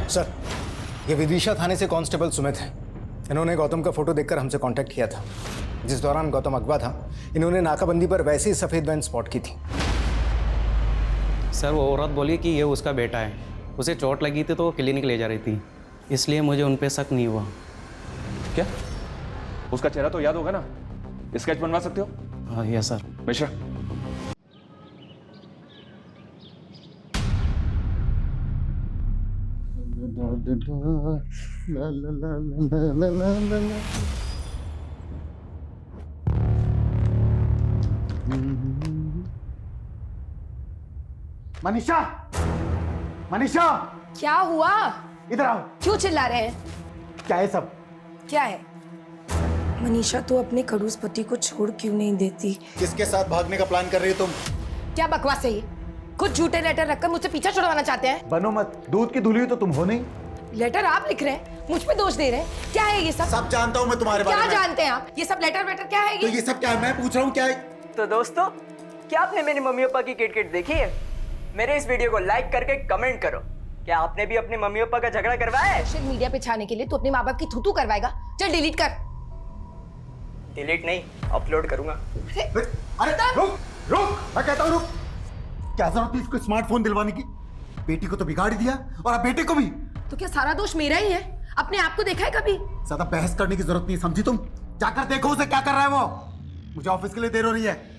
Sir, ये विदिशा थाने से constable Sumit है। इन्होंने गौतम का फोटो देखकर हमसे कांटेक्ट किया था। जिस दौरान गौतम अगवा था, इन्होंने नाकाबंदी पर वैसे ही सफ़ेद वैन स्पॉट की थी। सर, वो औरत बोली कि ये उसका बेटा है। उसे चोट लगी थी तो वो क्लिनिक ले जा रही थी, इसलिए मुझे उन पे शक नहीं हुआ। क्या? उसका चेहरा तो याद होगा ना? स्केच बनवा सकते हो? हाँ यस सर। मिश्रा, मनीषा, मनीषा, क्या हुआ? इधर आओ। क्यों चिल्ला रहे हैं? क्या है सब? क्या है? मनीषा तो अपने खड़ूस पति को छोड़ क्यों नहीं देती? किसके साथ भागने का प्लान कर रही हो तुम? क्या बकवास है ये? खुद झूठे लेटर रखकर मुझसे पीछा छुड़वाना चाहते हैं। बनो मत, दूध की धुली हुई तो तुम हो नहीं। लेटर आप लिख रहे हैं, मुझ पे दोष दे रहे हैं। क्या है ये सब? सब जानता हूँ मैं तुम्हारे क्या बारे में। जानते हैं आप? ये सब लेटर वेटर क्या है तो ये? ये सब क्या है? मैं पूछ रहा हूँ क्या है? तो दोस्तों, क्या आपने मेरी मम्मी पापा की किट देखी है? मेरे इस वीडियो को लाइक करके कमेंट करो। क्या आपने भी अपने मम्मी पापा का झगड़ा करवाया है? सोशल मीडिया पे छाने के लिए तो अपने माँ बाप की थूथू करवाएगा। चल डिलीट कर। डिलीट नहीं, अपलोड करूंगा। अरे रुक, रुक, मैं कहता हूँ रुक। क्या जरूरत थी इसको स्मार्टफोन दिलवाने की? बेटी को तो बिगाड़ ही दिया और अब बेटे को भी। तो क्या सारा दोष मेरा ही है? अपने आप को देखा है कभी? ज्यादा बहस करने की जरूरत नहीं, समझी तुम? जाकर देखो उसे क्या कर रहा है वो। मुझे ऑफिस के लिए देर हो रही है।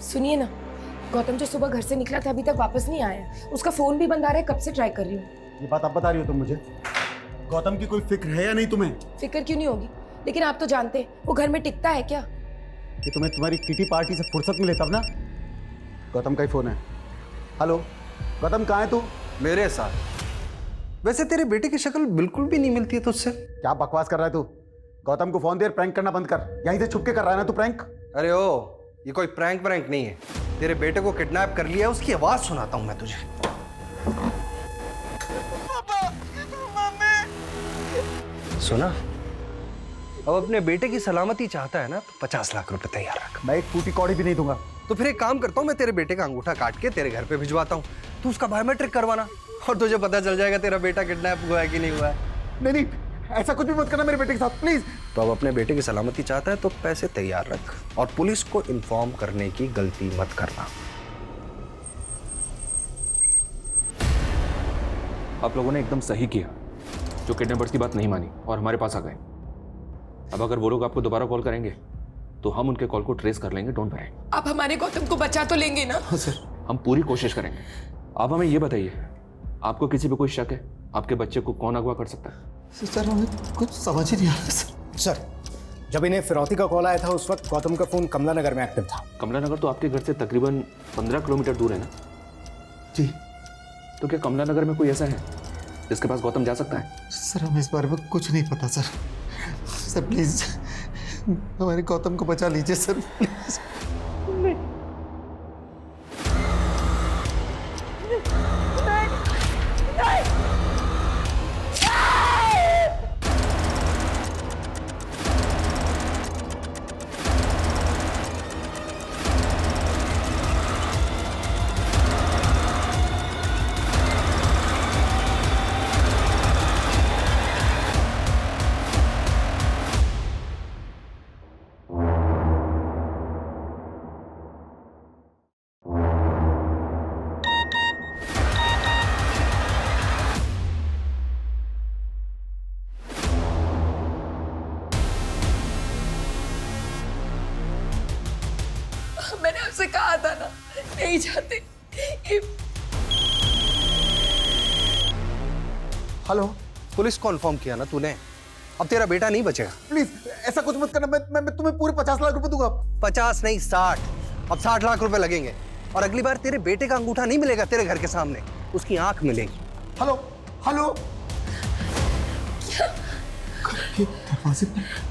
सुनिए ना, गौतम जो सुबह घर से निकला था अभी तक वापस नहीं आया। उसका फोन भी बंद आ रहा है, कब से ट्राई कर रही हूँ। ये बात अब बता रही हो तुम मुझे? गौतम की कोई फिक्र है या नहीं तुम्हें? फिक्र क्यों नहीं होगी, लेकिन आप तो जानते हैं वो घर में टिकता है क्या? कि तुम्हें तुम्हारी किटी पार्टी से फुर्सत मिले तब ना। गौतम का ही फोन है। हेलो गौतम, कहाँ है तू? मेरे साथ। वैसे तेरे बेटे की शक्ल बिल्कुल भी नहीं मिलती है तुझसे। क्या बकवास कर रहा है तू? गौतम को फोन दे, प्रैंक करना बंद कर। यहीं से छुप के कर रहा है ना तू प्रैंक? अरे ओ, ये कोई प्रैंक नहीं है। तेरे बेटे को किडनैप कर लिया है, उसकी आवाज सुनाता हूं मैं तुझे। सुना? अब अपने बेटे की सलामती चाहता है ना, तो 50 लाख रुपए तैयार रख। मैं एक फूटी कौड़ी भी नहीं दूंगा। तो फिर एक काम करता हूँ, मैं तेरे बेटे का अंगूठा काट के तेरे घर पे भिजवाता हूँ। तू उसका बायोमेट्रिक करवाना और तुझे पता चल जाएगा तेरा बेटा किडनैप हुआ है कि नहीं हुआ है। नहीं नहीं, ऐसा कुछ भी मत करना मेरे बेटे के साथ प्लीज। तो अब अपने बेटे की सलामती चाहता है तो पैसे तैयार रख और पुलिस को इन्फॉर्म करने की गलती मत करना। आप लोगों ने एकदम सही किया जो किडनैपर्स की बात नहीं मानी और हमारे पास आ गए। अब अगर वो लोग आपको दोबारा कॉल करेंगे तो हम उनके कॉल को ट्रेस कर लेंगे। Don't worry. आप हमारे गौतम को बचा तो लेंगे ना? हाँ सर, हम पूरी कोशिश करेंगे। आप हमें ये बताइए, आपको किसी पे कोई शक है? आपके बच्चे को कौन अगवा कर सकता है? सर हमें कुछ समझ ही नहीं आ रहा सर, जब इन्हें फिरौती का कॉल आया था उस वक्त गौतम का फोन कमला नगर में एक्टिव था। कमला नगर तो आपके घर से तकरीबन 15 किलोमीटर दूर है ना? जी तो क्या कमला नगर में कोई ऐसा है जिसके पास गौतम जा सकता है? सर, हमें इस बारे में कुछ नहीं पता सर। सर प्लीज हमारे गौतम को बचा लीजिए सर, प्लीज। मैंने आपसे कहा था ना, नहीं जाते। हेलो, पुलिस को इन्फॉर्म किया ना तूने? अब तेरा बेटा नहीं बचेगा। प्लीज ऐसा कुछ मत करना। मैं तुम्हें पूरे 50 लाख रुपए दूंगा। 50 नहीं 60। अब 60 लाख रुपए लगेंगे और अगली बार तेरे बेटे का अंगूठा नहीं मिलेगा तेरे घर के सामने, उसकी आंख मिलेगी। हेलो हेलो, दरवाजे पर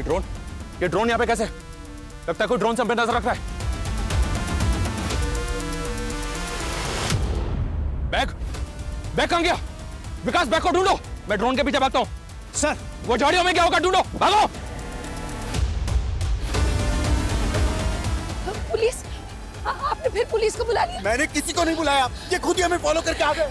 ये ड्रोन यहाँ पे कैसे? लगता है कोई ड्रोन से हम पे नजर रख रहा है। बैग कहां गया? विकास, बैग को ढूंढो। मैं ड्रोन के पीछे भागता हूं। सर, वो झाड़ियों में क्या होगा? ढूंढो, भागो। पुलिस? आपने फिर पुलिस को बुला लिया? मैंने किसी को नहीं बुलाया, ये खुद ही हमें फॉलो करके आ गए।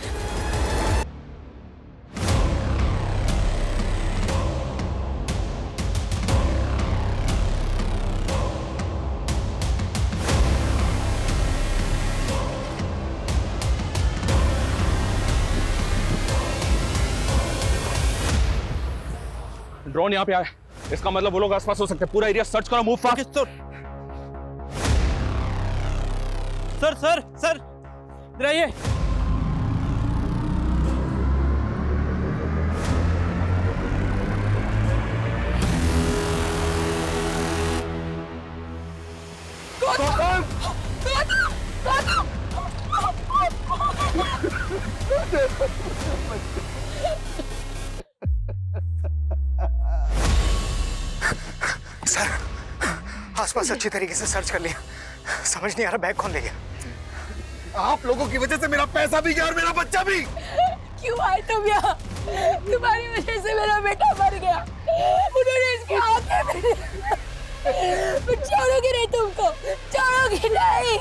ड्रोन यहाँ पे आया, इसका मतलब वो लोग आसपास हो सकते हैं। पूरा एरिया सर्च करो, मूव फास्ट। सर इधर आइए। सर, आसपास अच्छी तरीके से सर्च कर लिया, समझ नहीं आ रहा बैग कौन ले गया। आप लोगों की वजह से मेरा पैसा भी गया और मेरा बच्चा भी। क्यों आए तुम यहाँ? तुम्हारी वजह से मेरा बेटा मर गया। उन्होंने इसकी आंखें छोड़ोगे नहीं, तुमको छोड़ोगे नहीं।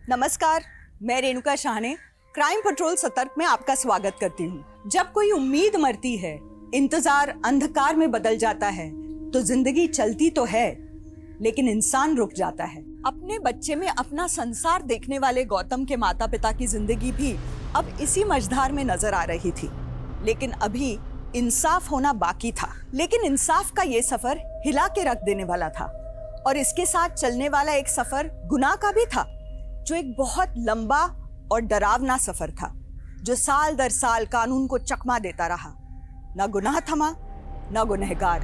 नमस्कार, मैं रेणुका शाहने क्राइम पेट्रोल सतर्क में आपका स्वागत करती हूँ। जब कोई उम्मीद मरती है, इंतजार अंधकार में बदल जाता है, तो जिंदगी चलती तो है लेकिन इंसान रुक जाता है। अपने बच्चे में अपना संसार देखने वाले गौतम के माता पिता की जिंदगी भी अब इसी मझधार में नजर आ रही थी, लेकिन अभी इंसाफ होना बाकी था। लेकिन इंसाफ का ये सफर हिला के रख देने वाला था और इसके साथ चलने वाला एक सफर गुनाह का भी था, जो एक बहुत लंबा और डरावना सफर था, जो साल दर साल कानून को चकमा देता रहा। ना गुनाह थमा, ना गुनहगार।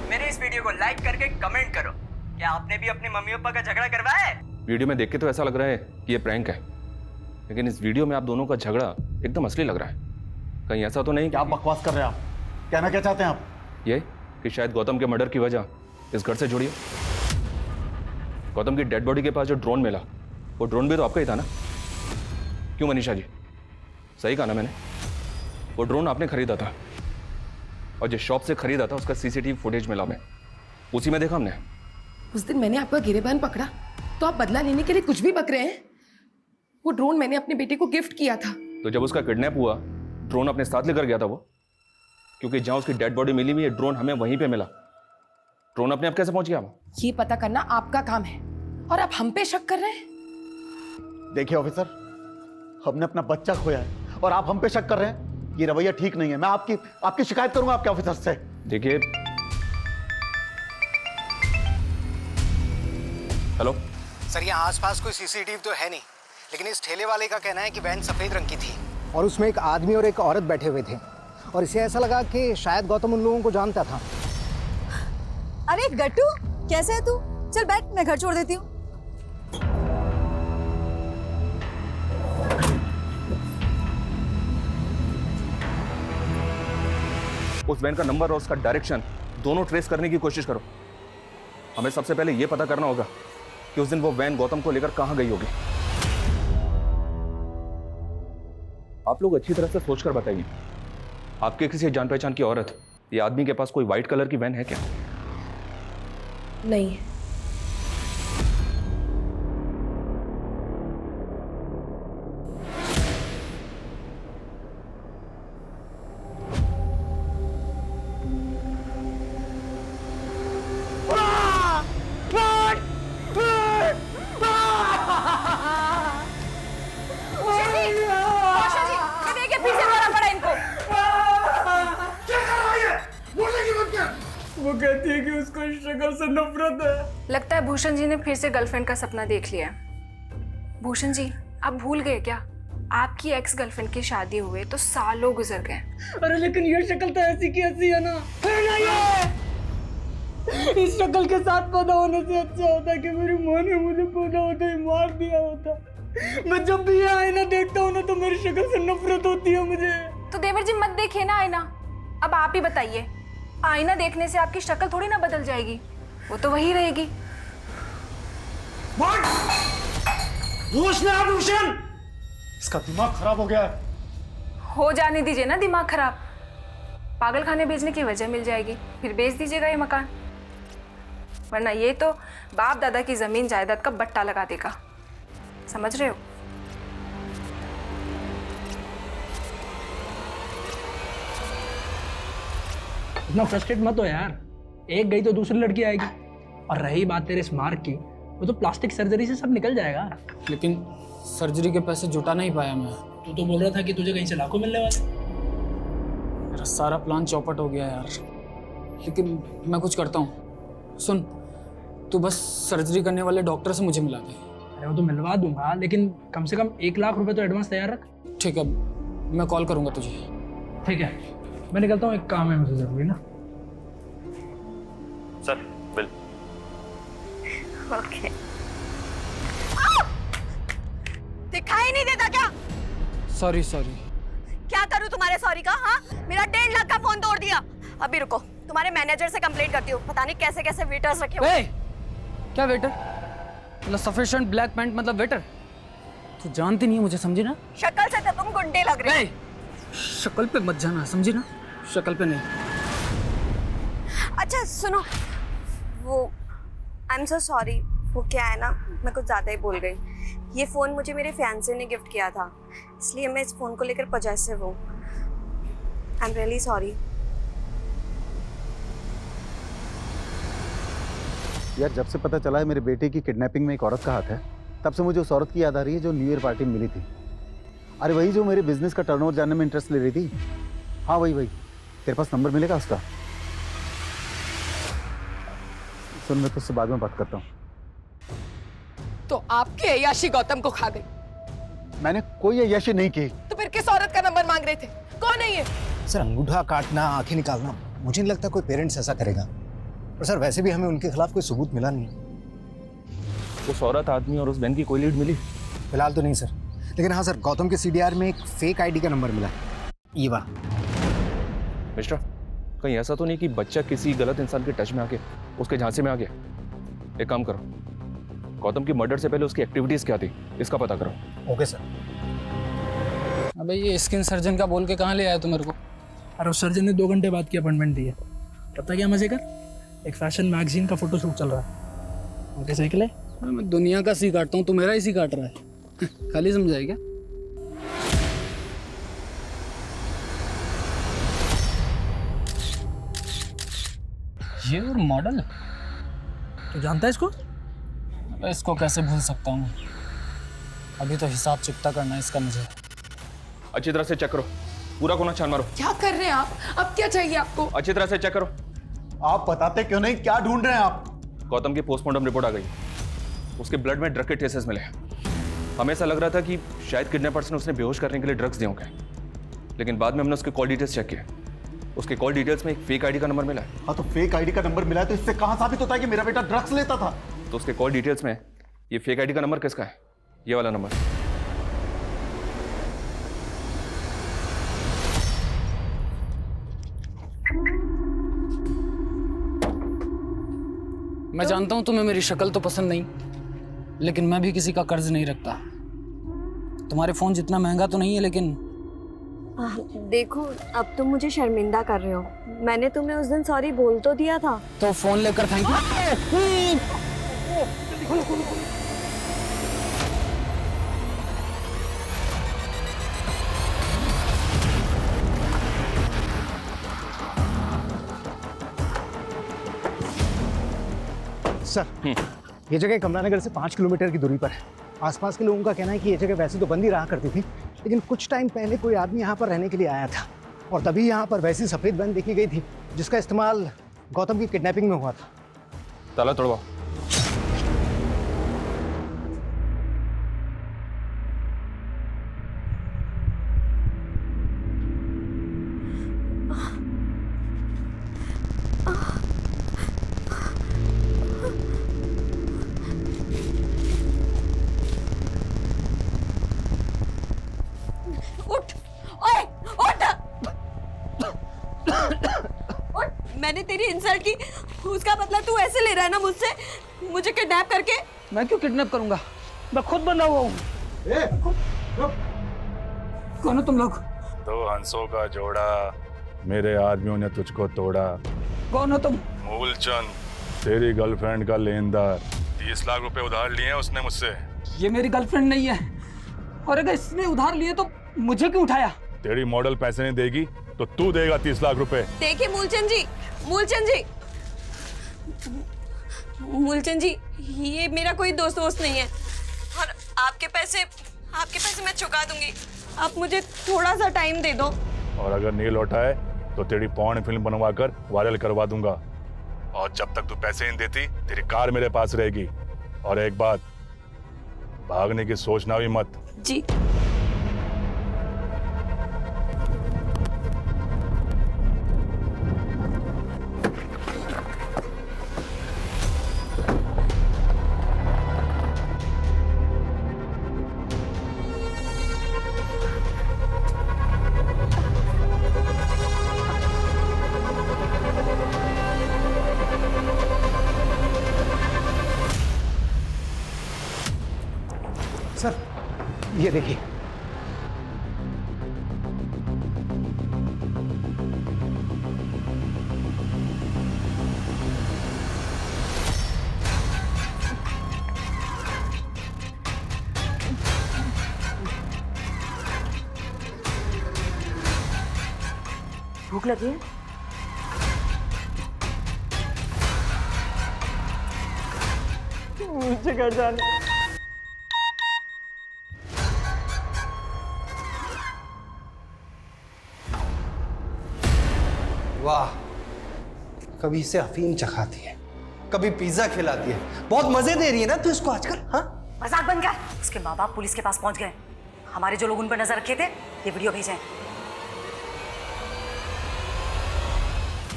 मेरे इस वीडियो को लाइक करके कमेंट करो। क्या आपने भी अपने मम्मी पापा का झगड़ा करवाया है? वीडियो में देख के तो ऐसा लग रहा है कि ये प्रैंक है, लेकिन इस वीडियो में आप दोनों का झगड़ा एकदम असली लग रहा है। कहीं ऐसा तो नहीं? क्या बकवास कर रहे हैं आप? कहना क्या चाहते हैं आप? ये कि शायद गौतम के मर्डर की वजह इस घर से जुड़ी है। गौतम की डेड बॉडी के पास जो ड्रोन मिला, वो ड्रोन भी तो आपका ही था ना? क्यों मनीषा जी, सही कहा ना मैंने? वो ड्रोन आपने खरीदा था और जिस शॉप से खरीदा था उसका सीसीटीवी फुटेज मिला, हमें उसी में देखा हमने। उस दिन मैंने आपका गिरेबान पकड़ा तो आप बदला लेने के लिए कुछ भी बक रहे हैं। वो ड्रोन मैंने अपने बेटे को गिफ्ट किया था। तो जब उसका किडनैप हुआ, ड्रोन अपने साथ लेकर गया था वो, क्योंकि जहां उसकी डेड बॉडी मिली हुई है, ड्रोन हमें वहीं पे मिला। ड्रोन अपने आप कैसे पहुंच गया? ये पता करना आपका काम है और आप हम पे शक कर रहे हैं। देखिए ऑफिसर, हमने अपना बच्चा खोया है और आप हम पे शक कर रहे हैं। ये रवैया ठीक नहीं है। मैं आपकी शिकायत करूंगा आपके ऑफिसर से। देखिए, हेलो सर, यहाँ आसपास कोई सीसीटीवी तो है नहीं, लेकिन इस ठेले वाले का कहना है कि वैन सफेद रंग की थी और उसमें एक आदमी और एक औरत बैठे हुए थे और इसे ऐसा लगा कि शायद गौतम उन लोगों को जानता था। अरे गट्टू, कैसे है तू? चल बैठ, मैं घर छोड़ देती हूँ। उस वैन का नंबर और उसका डायरेक्शन दोनों ट्रेस करने की कोशिश करो। हमें सबसे पहले यह पता करना होगा कि उस दिन वो वैन गौतम को लेकर कहां गई होगी। आप लोग अच्छी तरह से सोचकर बताइए, आपके किसी जान पहचान की औरत या आदमी के पास कोई व्हाइट कलर की वैन है क्या? नहीं। वो कहती है कि उसको इस शक्ल से नफरत है। लगता है भूषण जी ने फिर से गर्लफ्रेंड का सपना देख लिया है। भूषण जी, आप भूल गए क्या? आपकी एक्स गर्लफ्रेंड की शादी हुए तो सालों गुजर गए। अरे लेकिन ये शक्ल तो ऐसी की ऐसी है ना, है ना ये? इस शक्ल के साथ पैदा होने से अच्छा होता कि मेरी माँ ने मुझे पैदा होते ही मार दिया होता। मैं जब भी ये आईना देखता हूँ ना तो मेरी शक्ल से नफरत होती है मुझे। तो देवर जी मत देखिए ना आईना। अब आप ही बताइए, आईना देखने से आपकी शक्ल थोड़ी ना बदल जाएगी, वो तो वही रहेगी। भूषण, इसका दिमाग खराब हो गया है। हो जाने दीजिए ना दिमाग खराब। पागल खाने भेजने की वजह मिल जाएगी, फिर बेच दीजिएगा ये मकान, वरना ये तो बाप दादा की जमीन जायदाद का बट्टा लगा देगा। समझ रहे हो? इतना फ्रस्ट्रेट मत हो यार, एक गई तो दूसरी लड़की आएगी। और रही बात तेरे इस मार्क की, वो तो प्लास्टिक सर्जरी से सब निकल जाएगा। लेकिन सर्जरी के पैसे जुटा नहीं पाया मैं। तू तो बोल रहा था कि तुझे कहीं से लाखों मिलने वाले। मेरा सारा प्लान चौपट हो गया यार, लेकिन मैं कुछ करता हूँ। सुन, तू बस सर्जरी करने वाले डॉक्टर से मुझे मिला दे। अरे वो तो मिलवा दूंगा, लेकिन कम से कम 1 लाख रुपए तो एडवांस तैयार रख। ठीक है, मैं कॉल करूँगा तुझे। ठीक है, मैं निकलता हूँ, एक काम है मुझे जरूरी ना। Sir bill. ओके। दिखाई नहीं देता क्या? सॉरी। क्या करूं तुम्हारे सॉरी का? हाँ, मेरा 1.5 लाख का फोन तोड़ दिया। अभी रुको, तुम्हारे मैनेजर से कंप्लेंट करती हूँ। पता नहीं कैसे कैसे वेटर्स रखे हुए। क्या वेटर? मतलब सफिशिएंट ब्लैक पैंट मतलब वेटर? तू जानती नहीं है मुझे, समझी ना? शक्ल से तो तुम गुंडे लग रहे हो। शक्ल पे मत जाना, समझी ना? शक्ल पे नहीं। अच्छा सुनो, वो आई एम सो सॉरी, वो क्या है ना, मैं कुछ ज़्यादा ही बोल गई। ये फ़ोन मुझे मेरे फियांसे ने गिफ्ट किया था, इसलिए मैं इस फ़ोन को लेकर पॉजेसिव हूँ। I am really sorry. यार, जब से पता चला है मेरे बेटे की किडनैपिंग में एक औरत का हाथ है, तब से मुझे उस औरत की याद आ रही है जो न्यू ईयर पार्टी में मिली थी। अरे वही जो मेरे बिजनेस का टर्नओवर जानने में इंटरेस्ट ले रही थी। हाँ वही। तेरे पास नंबर मिलेगा उसका? सुन, मैं तुझसे बाद में बात करता हूँ। तो आपकी अय्याशी गौतम को खा गई। मैंने कोई अय्याशी नहीं की। तो फिर किस औरत का नंबर मांग रहे थे? कौन है ये? सर, अंगूठा काटना, आंखें निकालना, मुझे नहीं लगता कोई पेरेंट्स ऐसा करेगा। और सर, वैसे भी हमें उनके खिलाफ कोई सबूत मिला नहीं। उस औरत, आदमी और उस बहन की कोई लीड मिली? फिलहाल तो नहीं सर, लेकिन हाँ सर, गौतम के CDR में एक फेक ID का नंबर मिला, ये वाला। मिस्टर, कहीं ऐसा तो नहीं कि बच्चा किसी गलत इंसान के टच में आके उसके झांसे में आ गया? एक काम करो, गौतम की मर्डर से पहले उसकी एक्टिविटीज क्या थी, इसका पता करो। Okay sir. अबे ये स्किन सर्जन का बोल के कहाँ ले आया तू मेरे को? और उस सर्जन ने 2 घंटे बाद की अपॉइंटमेंट दी है। पता क्या मजे कर, एक फैशन मैगजीन का फोटोशूट चल रहा है। ओके सही के लिए मैं दुनिया का सी काटता हूँ, तू मेरा ही सी काट रहा है। खाली समझाए क्या? ये और मॉडल तो जानता है इसको? इसको कैसे भूल सकता हूँ? अभी तो हिसाब चुकता करना है इसका मुझे। अच्छी तरह से चेक करो, पूरा कोना छान मारो। क्या कर रहे हैं आप? अब क्या चाहिए आपको? अच्छी तरह से चेक करो। आप बताते क्यों नहीं, क्या ढूंढ रहे हैं आप? गौतम की पोस्टमार्टम रिपोर्ट आ गई, उसके ब्लड में ड्रग के ट्रेसेस मिले। हमें ऐसा लग रहा था कि शायद किडनैपर्स ने उसने बेहोश करने के लिए ड्रग्स दिए होंगे, लेकिन बाद में हमने उसके कॉल डिटेल्स चेक किए। उसके कॉल डिटेल्स में एक फेक ID का नंबर मिला है। हाँ, तो फेक ID का नंबर मिला है, तो इससे कहाँ साबित होता है कि मेरा बेटा ड्रग्स लेता था? तो उसके कॉल डिटेल्स में ये फेक ID का नंबर किसका है? ये वाला नंबर। मैं जानता हूँ तुम्हें मेरी शक्ल तो पसंद नहीं, लेकिन मैं भी किसी का कर्ज नहीं रखता। तुम्हारे फोन जितना महंगा तो नहीं है, लेकिन देखो, अब तुम मुझे शर्मिंदा कर रहे हो। मैंने तुम्हें उस दिन सॉरी बोल तो दिया था। तो फोन लेकर थैंक यू। सर, ये जगह कमलानगर से 5 किलोमीटर की दूरी पर है। आसपास के लोगों का कहना है कि ये जगह वैसे तो बंद ही रहा करती थी, लेकिन कुछ टाइम पहले कोई आदमी यहाँ पर रहने के लिए आया था और तभी यहाँ पर वैसी सफ़ेद वैन देखी गई थी जिसका इस्तेमाल गौतम की किडनैपिंग में हुआ था। ताला तोड़वाओ। उठ, ओए, उठ! उठ! मैंने तेरी इंसल्ट की, उसका बदला तू ऐसे ले रहा है ना मुझसे, मुझे किडनैप करके। मैं क्यों किडनैप करूंगा? मैं खुद बंधा हुआ हूँ। कौन हो तुम लोग? दो हंसों का जोड़ा, मेरे आदमियों ने तुझको तोड़ा। कौन हो तुम? मूलचंद, तेरी गर्लफ्रेंड का लेनदार। 30 लाख रुपए उधार लिए हैं उसने मुझसे। ये मेरी गर्लफ्रेंड नहीं है, और अगर इसने उधार लिए तो मुझे क्यों उठाया? तेरी मॉडल पैसे नहीं देगी तो तू देगा 30 लाख रुपए। देखिए मूलचंद जी, मूलचंद जी, ये मेरा कोई दोस्त नहीं है, और आपके पैसे मैं चुका दूंगी। आप मुझे थोड़ा सा टाइम दे दो। और अगर नहीं लौटा है तो तेरी पॉर्न फिल्म बनवा कर वायरल करवा दूंगा। और जब तक तू पैसे नहीं देती तेरी कार मेरे पास रहेगी। और एक बात, भागने की सोचना भी मत। जी। सर, ये देखिए। भूख लगी है? मुझे घर जाना। वाह, कभी इसे अफीम चखाती है, कभी पिज्जा खिलाती है। बहुत मजे दे रही है ना तू इसको आजकल। हाँ, मजाक बन गया। उसके माँ बाप पुलिस के पास पहुंच गए। हमारे जो लोग उन पर नजर रखे थे, ये वीडियो भेजे।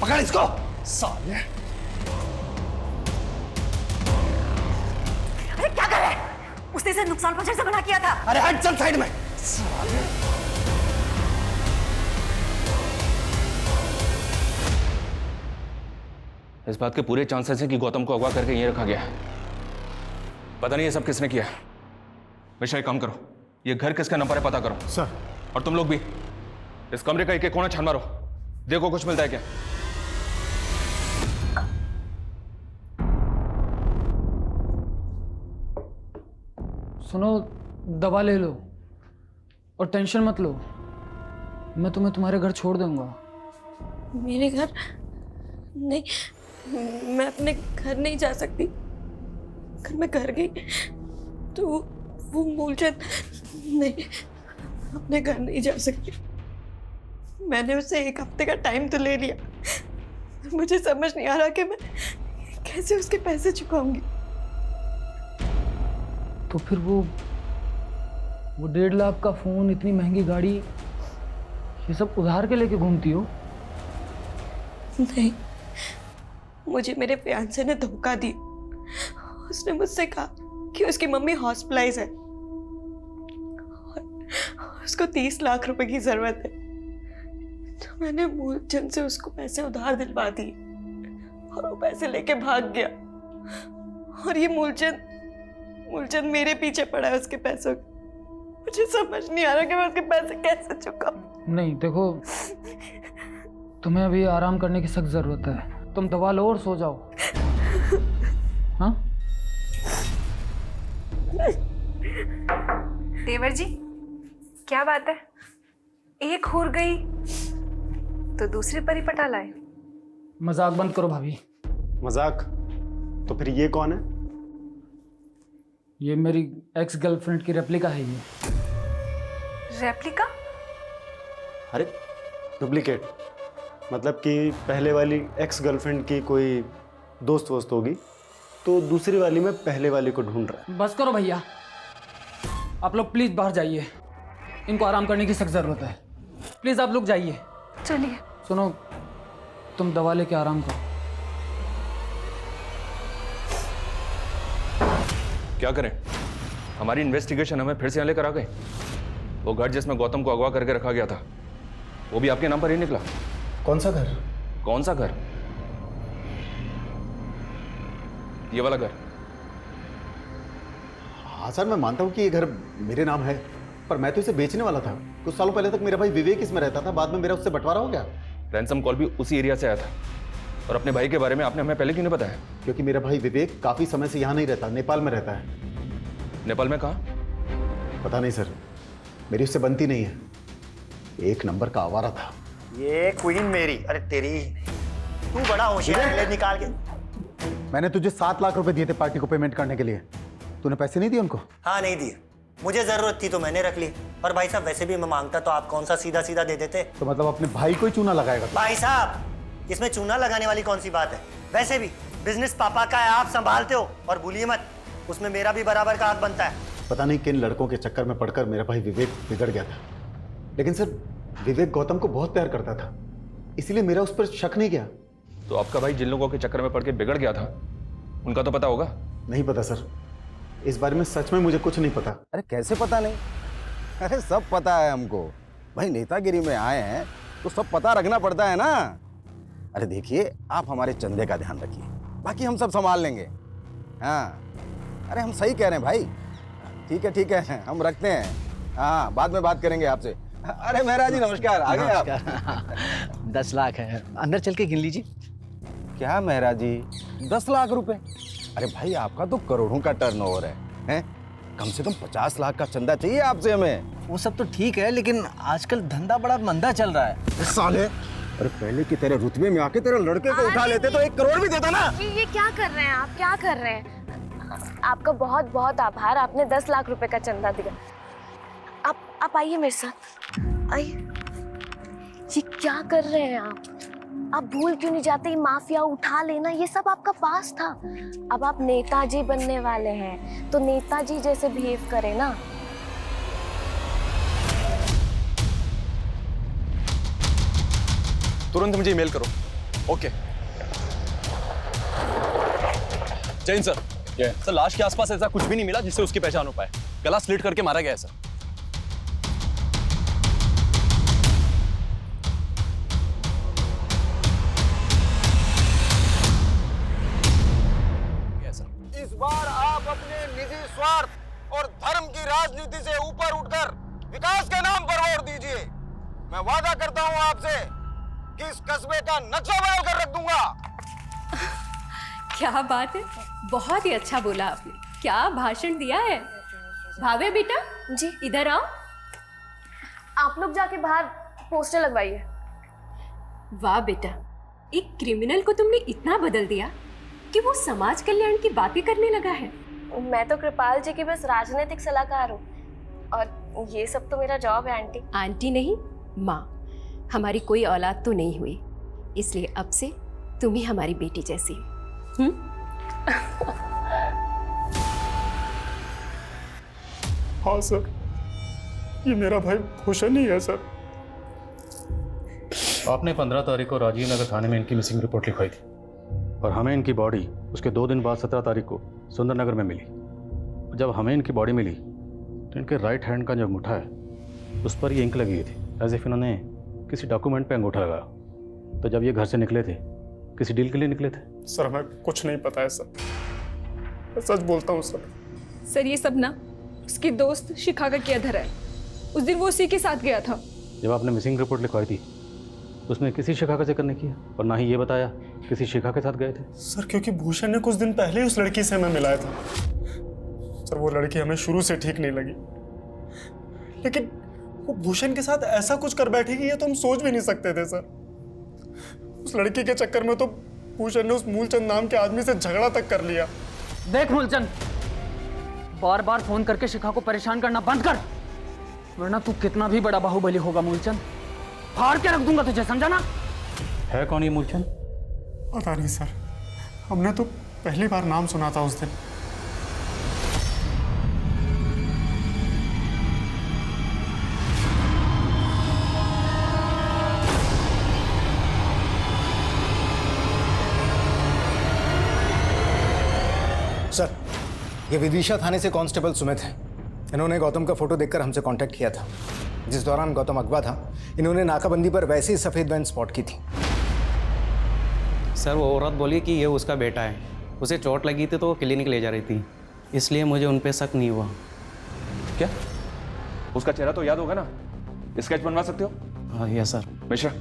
पकड़ इसको साले। अरे क्या कर रहा है? उसने इसे नुकसान पहुंचाने से मना किया था। अरे हट, चल साइड में साले। इस बात के पूरे चांसेस हैं कि गौतम को अगवा करके यहीं रखा गया है। पता नहीं ये सब किसने किया है। मिश्रा, एक काम करो, ये घर किसका नंबर है पता करो। सर। और तुम लोग भी इस कमरे का एक कोना छान मारो, देखो कुछ मिलता है क्या। सुनो, दवा ले लो और टेंशन मत लो। मैं तुम्हें तुम्हारे घर छोड़ दूंगा। मेरे घर नहीं, मैं अपने घर नहीं जा सकती। अगर मैं घर गई तो वो मूलचंद नहीं, अपने घर नहीं जा सकती। मैंने उससे 1 हफ्ते का टाइम तो ले लिया, मुझे समझ नहीं आ रहा कि मैं कैसे उसके पैसे चुकाऊंगी। तो फिर वो 1.5 लाख का फोन, इतनी महंगी गाड़ी, ये सब उधार के लेके घूमती हो? नहीं, मुझे मेरे फियांसे ने धोखा दिया। उसने मुझसे कहा कि उसकी मम्मी हॉस्पिटलाइज है और उसको 30 लाख रुपए की जरूरत है। तो मैंने मूलचंद से उसको पैसे उधार दिलवा दिए और वो पैसे लेके भाग गया। और ये मूलचंद मेरे पीछे पड़ा है उसके पैसों का। मुझे समझ नहीं आ रहा कि मैं उसके पैसे कैसे चुकाऊं। नहीं देखो, तुम्हें अभी आराम करने की सख्त जरूरत है। तुम दवा लो और सो जाओ। हाँ? देवर जी, क्या बात है? एक हुर गई तो दूसरी परी पटा लाए। मजाक बंद करो भाभी। मजाक? तो फिर ये कौन है? ये मेरी एक्स गर्लफ्रेंड की रेप्लिका है। ये रेप्लिका? अरे डुप्लीकेट। मतलब कि पहले वाली एक्स गर्लफ्रेंड की कोई दोस्त वोस्त होगी, तो दूसरी वाली में पहले वाली को ढूंढ रहा है। बस करो भैया, आप लोग प्लीज बाहर जाइए, इनको आराम करने की सख्त जरूरत है। प्लीज आप लोग जाइए। चलिए। सुनो, तुम दवा लेके आराम करो। क्या करें? हमारी इन्वेस्टिगेशन हमें फिर से यहाँ लेकर आ गए। वो घर जिसमें गौतम को अगवा करके रखा गया था, वो भी आपके नाम पर ही निकला। कौन सा घर? कौन सा घर? ये वाला घर। हाँ सर, मैं मानता हूँ कि ये घर मेरे नाम है, पर मैं तो इसे बेचने वाला था। कुछ सालों पहले तक मेरा भाई विवेक इसमें रहता था, बाद में मेरा उससे बंटवारा हो गया। रैंसम कॉल भी उसी एरिया से आया था। और अपने भाई के बारे में आपने हमें पहले क्यों नहीं बताया? क्योंकि मेरा भाई विवेक काफी समय से यहाँ नहीं रहता, नेपाल में रहता है। नेपाल में कहाँ? पता नहीं सर, मेरी उससे बनती नहीं है। एक नंबर का आवारा था। ये क्वीन मेरी, अरे तेरी, तू बड़ा होशियार है, ले निकाल के। मैंने तुझे 7 लाख रुपए दिए थे पार्टी को पेमेंट करने के लिए, तूने पैसे नहीं दिए उनको? हाँ नहीं दिए, मुझे जरूरत थी तो मैंने रख ली। और भाई साहब वैसे भी मैं मांगता तो आप कौन सा सीधा सीधा दे देते। तो मतलब अपने भाई को ही चूना लगाएगा? भाई साहब इसमें चूना लगाने वाली कौन सी बात है? वैसे भी बिजनेस पापा का है, आप संभालते हो। और भूलिए मत, उसमें मेरा भी बराबर का हाथ बनता है। पता नहीं किन लड़कों के चक्कर में पड़कर मेरा भाई विवेक बिगड़ गया था, लेकिन सर विवेक गौतम को बहुत प्यार करता था, इसलिए मेरा उस पर शक नहीं गया। तो आपका भाई जिन लोगों के चक्कर में पड़ के बिगड़ गया था, उनका तो पता होगा? नहीं पता सर, इस बारे में सच में मुझे कुछ नहीं पता। अरे कैसे पता नहीं? अरे सब पता है हमको भाई, नेतागिरी में आए हैं तो सब पता रखना पड़ता है ना। अरे देखिए, आप हमारे चंदे का ध्यान रखिए, बाकी हम सब संभाल लेंगे। हाँ, अरे हम सही कह रहे हैं भाई। ठीक है, हम रखते हैं। हाँ, बाद में बात करेंगे आपसे। अरे महाराज जी नमस्कार, आ गए आप? 10 लाख है, अंदर चल के गिन लीजिए। क्या महाराज जी, 10 लाख रुपए? अरे भाई आपका तो करोड़ों का टर्नओवर है? कम से कम 50 लाख का चंदा चाहिए आपसे हमें। वो सब तो ठीक है, लेकिन आजकल धंधा बड़ा मंदा चल रहा है। साले, अरे पहले की तेरे रुतबे में आके तेरे लड़के को उठा लेते तो 1 करोड़ भी देता ना। ये क्या कर रहे हैं आप? क्या कर रहे हैं? आपका बहुत बहुत आभार, आपने 10 लाख रुपए का चंदा दिया। आप आइए मेरे साथ, आइए। ये क्या कर रहे हैं आप? आप भूल क्यों नहीं जाते? माफिया उठा लेना ये सब आपका पास था। अब आप नेताजी बनने वाले हैं, तो नेताजी जैसे बिहेव करें ना। तुरंत मुझे ईमेल करो। ओके। जैन सर, सर लाश के आसपास ऐसा कुछ भी नहीं मिला जिससे उसकी पहचान हो पाए। गला स्लिट करके मारा गया है सर। इस बार आप अपने निजी स्वार्थ और धर्म की राजनीति से ऊपर उठकर विकास के नाम पर वोट दीजिए। मैं वादा करता हूं आपसे कि इस कस्बे का नक्शा बदल कर रख दूंगा। क्या बात है, बहुत ही अच्छा बोला आपने। क्या भाषण दिया है। भावे बेटा जी, इधर आओ। आप लोग जाके बाहर पोस्टर लगवाइए। वाह बेटा, एक क्रिमिनल को तुमने इतना बदल दिया कि वो समाज कल्याण की बातें करने लगा है। मैं तो कृपाल जी की बस राजनीतिक सलाहकार हूँ, और ये सब तो मेरा जॉब है आंटी। आंटी नहीं, माँ। हमारी कोई औलाद तो नहीं हुई, इसलिए अब से तुम ही हमारी बेटी जैसी। हाँ सर, ये मेरा भाई भूषण ही है सर। आपने 15 तारीख को राजीव नगर थाने में इनकी मिसिंग रिपोर्ट लिखवाई थी, और हमें इनकी बॉडी उसके 2 दिन बाद 17 तारीख को सुंदर नगर में मिली। जब हमें इनकी बॉडी मिली तो इनके राइट हैंड का जो अंगूठा है उस पर ये इंक लगी हुई थी, एज इफ इन्होंने किसी डॉक्यूमेंट पे अंगूठा लगाया। तो जब ये घर से निकले थे, किसी डील के लिए निकले थे? सर हमें कुछ नहीं पता है सर, मैं सच बोलता हूँ सर। सर ये सब ना उसकी दोस्त शिखा का किया धरा है। उस दिन वो उसी के साथ गया था। जब आपने मिसिंग रिपोर्ट लिखवाई थी उसमें किसी शिखा का जिक्र नहीं किया, और ना ही ये बताया किसी शिखा के साथ गए थे। सर क्योंकि भूषण ने कुछ दिन पहले ही उस लड़की से हमें मिलाया था सर। वो लड़की हमें शुरू से ठीक नहीं लगी, लेकिन वो भूषण के साथ ऐसा कुछ कर बैठेगी ये तो हम सोच भी नहीं सकते थे सर। उस लड़की के चक्कर में तो भूषण ने उस मूलचंद नाम के आदमी से झगड़ा तक कर लिया। देख मूलचंद, बार बार फोन करके शिखा को परेशान करना बंद कर, वरना तू कितना भी बड़ा बाहुबली होगा मूलचंद, फाड़ के रख दूंगा तुझे, समझा ना? है कौन ये मूलचंद? पता नहीं सर, हमने तो पहली बार नाम सुना था उस दिन। सर, ये विदिशा थाने से कांस्टेबल सुमित हैं। इन्होंने गौतम का फोटो देखकर हमसे कांटेक्ट किया था। जिस दौरान गौतम अगवा था, इन्होंने नाकाबंदी पर वैसे ही सफ़ेद वैन स्पॉट की थी। सर वो औरत बोली कि ये उसका बेटा है, उसे चोट लगी थी तो वो क्लिनिक ले जा रही थी, इसलिए मुझे उन पे शक नहीं हुआ। क्या उसका चेहरा तो याद होगा ना? स्केच बनवा सकते हो? हाँ यस सर। मिश्रा,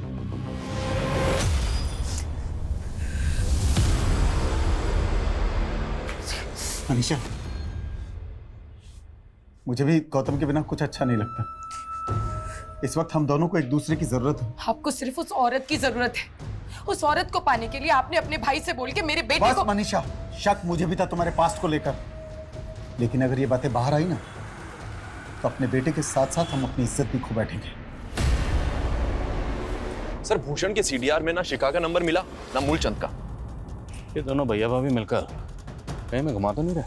मनीषा, मुझे भी गौतम के बिना कुछ अच्छा नहीं लगता। इस वक्त हम दोनों को एक दूसरे की जरूरत है। आपको सिर्फ उस औरत की जरूरत है। उस औरत को पाने के लिए आपने अपने भाई से बोल के मेरे बेटे को। मनीषा, शक मुझे भी था तुम्हारे पास्ट को लेकर, लेकिन अगर ये बातें बाहर आई ना तो अपने बेटे के साथ साथ हम अपनी इज्जत भी खो बैठेंगे। सर भूषण के सीडीआर में ना शिखा का नंबर मिला ना मूलचंद का। ये दोनों भैया भाभी मिलकर कहीं में घुमा तो नहीं रहे?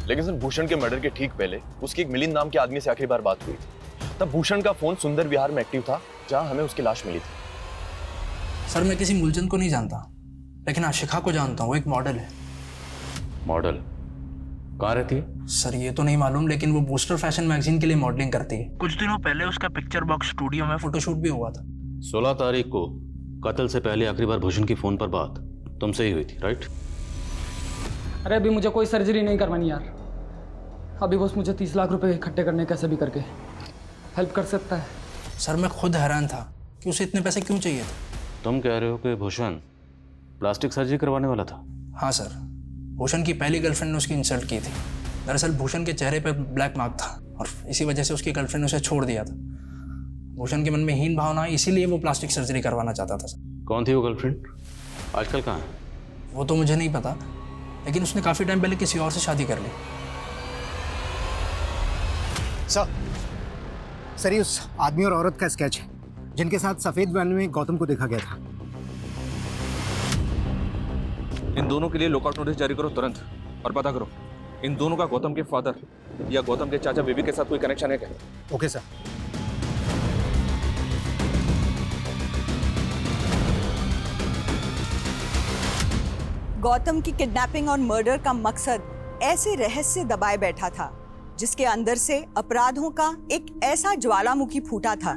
लेकिन सर भूषण के मर्डर के ठीक पहले उसकी एक मिलिंद नाम के आदमी से आखिरी बार बात हुई थी। तब भूषण का फोन सुंदर विहार में एक्टिव था, जहां हमें उसकी लाश मिली थी। सर मैं किसी मूलचंद को नहीं जानता, लेकिन आशिका को जानता हूँ। वो एक मॉडल है। मॉडल? कहाँ रहती है? सर ये तो नहीं मालूम, लेकिन वो बूस्टर फैशन मैगजीन के लिए मॉडलिंग करती है। कुछ दिनों पहले उसका पिक्चर बॉक्स स्टूडियो में फोटोशूट भी हुआ था। 16 तारीख को कत्ल से पहले आखिरी बार भूषण की फोन पर बात तुमसे ही हुई थी, राइट? अरे अभी मुझे कोई सर्जरी नहीं करवानी यार। अभी बस मुझे 30 लाख रुपए इकट्ठे करने कैसे भी करके हेल्प कर सकता है। सर मैं खुद हैरान था कि उसे इतने पैसे क्यों चाहिए थे। तुम कह रहे हो कि भूषण प्लास्टिक सर्जरी करवाने वाला था? हाँ सर, भूषण की पहली गर्लफ्रेंड ने उसकी इंसल्ट की थी। दरअसल भूषण के चेहरे पर ब्लैक मार्क था और इसी वजह से उसकी गर्लफ्रेंड ने उसे छोड़ दिया था। भूषण के मन में हीन भावना, इसीलिए वो प्लास्टिक सर्जरी करवाना चाहता था सर। कौन थी वो गर्लफ्रेंड? आजकल कहाँ है? वो तो मुझे नहीं पता, लेकिन उसने काफ़ी टाइम पहले किसी और से शादी कर ली। सर, ये उस आदमी और औरत का स्केच है जिनके साथ सफेद वैन में गौतम को देखा गया था। इन दोनों के लिए लुकआउट नोटिस जारी करो तुरंत, और पता करो इन दोनों का गौतम के फादर या गौतम के चाचा बेबी के साथ कोई कनेक्शन है क्या? Okay sir. गौतम की किडनैपिंग और मर्डर का मकसद ऐसे रहस्य दबाए बैठा था जिसके अंदर से अपराधों का एक ऐसा ज्वालामुखी फूटा था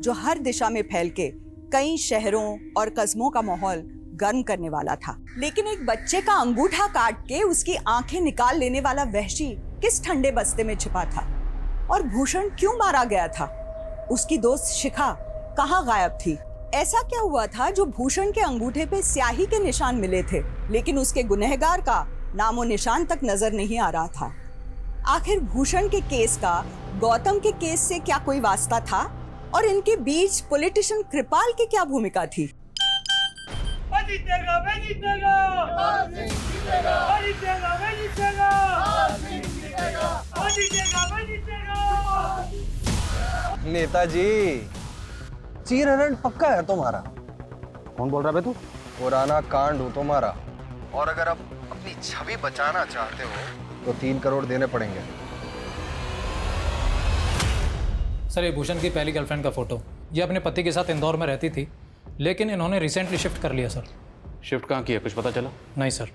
जो हर दिशा में फैल के कई शहरों और कस्बों का माहौल गर्म करने वाला था। लेकिन एक बच्चे का अंगूठा काट के उसकी आंखें निकाल लेने वाला वहशी किस ठंडे बस्ते में छिपा था? और भूषण क्यों मारा गया था? उसकी दोस्त शिखा कहाँ गायब थी? ऐसा क्या हुआ था जो भूषण के अंगूठे पे स्याही के निशान मिले थे, लेकिन उसके गुनहगार का नामो निशान तक नजर नहीं आ रहा था? आखिर भूषण के केस का गौतम के केस से क्या कोई वास्ता था? और इनके बीच पॉलिटिशियन कृपाल की क्या भूमिका थी? नेताजी, चीरहरण पक्का है तुम्हारा। कौन बोल रहा है तू? पुराना कांड हो तुम्हारा, और अगर आप अपनी छवि बचाना चाहते हो तो 3 करोड़ देने पड़ेंगे। सर ये भूषण की पहली गर्लफ्रेंड का फोटो। ये अपने पति के साथ इंदौर में रहती थी, लेकिन इन्होंने रिसेंटली शिफ्ट कर लिया सर। शिफ्ट कहाँ किया, कुछ पता चला? नहीं सर।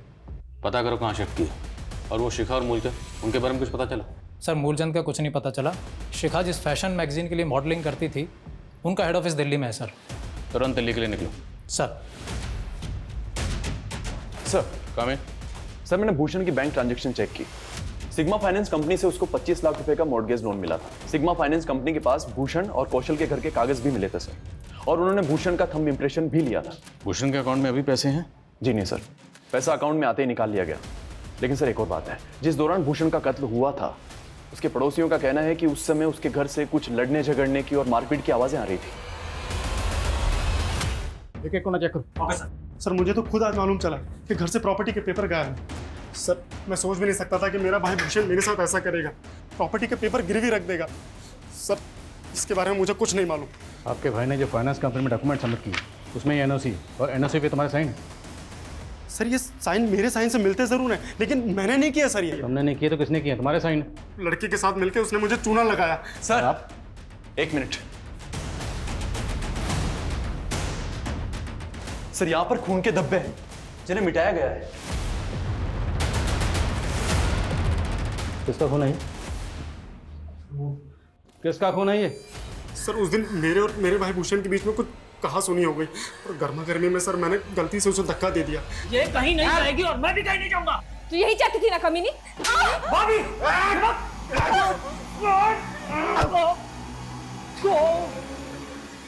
पता करो कहाँ शिफ्ट किया। और वो शिखा और मूलचंद, उनके बारे में कुछ पता चला? सर मूलचंद का कुछ नहीं पता चला। शिखा जिस फैशन मैगजीन के लिए मॉडलिंग करती थी, उनका हेड ऑफिस दिल्ली में है सर। तुरंत दिल्ली के लिए निकलो। सर। सर कम सर, मैंने भूषण की बैंक ट्रांजैक्शन चेक की। सिग्मा फाइनेंस कंपनी से उसको 25 लाख रुपए का मॉर्गेज लोन मिला था। सिग्मा फाइनेंस कंपनी के पास भूषण और कौशल के घर के कागज भी मिले थे सर, और उन्होंने भूषण का थंब इंप्रेशन भी लिया था। भूषण के अकाउंट में अभी पैसे हैं? जी नहीं सर, पैसा अकाउंट में आते ही निकाल लिया गया। लेकिन सर एक और बात है, जिस दौरान भूषण का कत्ल हुआ था, उसके पड़ोसियों का कहना है कि उस समय उसके घर से कुछ लड़ने झगड़ने की और मारपीट की आवाजें आ रही थी। एक कोना चेक करो। Okay sir. सर मुझे तो खुद आज मालूम चला कि घर से प्रॉपर्टी के पेपर गायब हैं। सर मैं सोच भी नहीं सकता था कि मेरा भाई भूषण मेरे साथ ऐसा करेगा, प्रॉपर्टी के पेपर गिरवी रख देगा। सर इसके बारे में मुझे कुछ नहीं मालूम। आपके भाई ने जो फाइनेंस कंपनी में डॉक्यूमेंट सबमिट किए उसमें एनओसी और एनओसी पे तुम्हारे साइन। सर ये साइन मेरे साइन से मिलते जरूर हैं, लेकिन मैंने नहीं किया सर। ये तुमने नहीं किया तो किसने किया? तुम्हारे साइन। लड़की के साथ मिलकर उसने मुझे चूना लगाया। सर आप एक मिनट। सर यहां पर खून के धब्बे हैं जिन्हें मिटाया गया है। किसका खून है ये? किसका खून है ये? सर उस दिन मेरे और मेरे भाई भूषण के बीच में कुछ कहा सुनी हो गई और गर्मा गर्मी में सर मैंने गलती से उसे धक्का दे दिया। ये कहीं नहीं जाएगी और मैं भी कहीं नहीं जाऊंगा। तू यही चाहती थी ना कमीनी? भाभी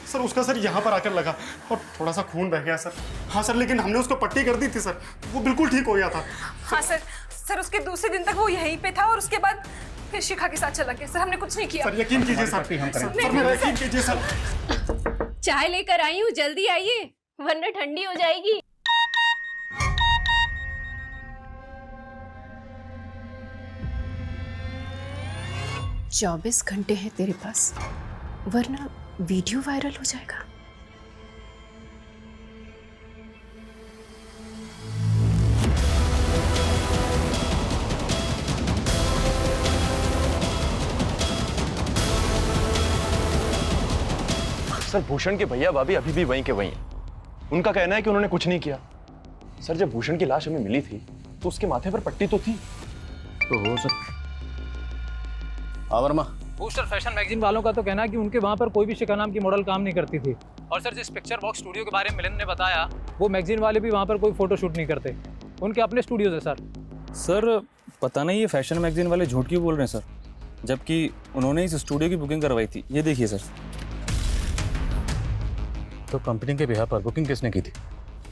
सर उसका सर यहाँ पर आकर लगा और थोड़ा सा खून बह गया सर। हाँ सर, लेकिन हमने उसको पट्टी कर दी थी सर, वो बिल्कुल ठीक हो गया था। हाँ सर उसके दूसरे दिन तक वो यहीं पे था और उसके बाद फिर शिखा के साथ चला गया। सर हमने कुछ नहीं किया। सर यकीन कीजिए सर, मेरा यकीन कीजिए सर। चाय लेकर आई हूँ, जल्दी आइए वरना ठंडी हो जाएगी। चौबीस घंटे हैं तेरे पास वरना वीडियो वायरल हो जाएगा। सर भूषण के भैया भाभी अभी भी वहीं के वहीं हैं। उनका कहना है कि उन्होंने कुछ नहीं किया। सर जब भूषण की लाश हमें मिली थी तो उसके माथे पर पट्टी तो थी। तो हो सकता। वर्मा, बूस्टर फैशन मैगजीन वालों का तो कहना है कि उनके वहाँ पर कोई भी शिखा नाम की मॉडल काम नहीं करती थी। और सर जिस पिक्चर बॉक्स स्टूडियो के बारे में मिलन ने बताया वो मैगजीन वाले भी वहाँ पर कोई फोटो शूट नहीं करते, उनके अपने स्टूडियोज है सर। सर पता नहीं ये फैशन मैगजीन वाले झूठ क्यों बोल रहे हैं सर, जबकि उन्होंने इस स्टूडियो की बुकिंग करवाई थी। ये देखिए सर। तो कंपनी के बिहार पर बुकिंग किसने की थी?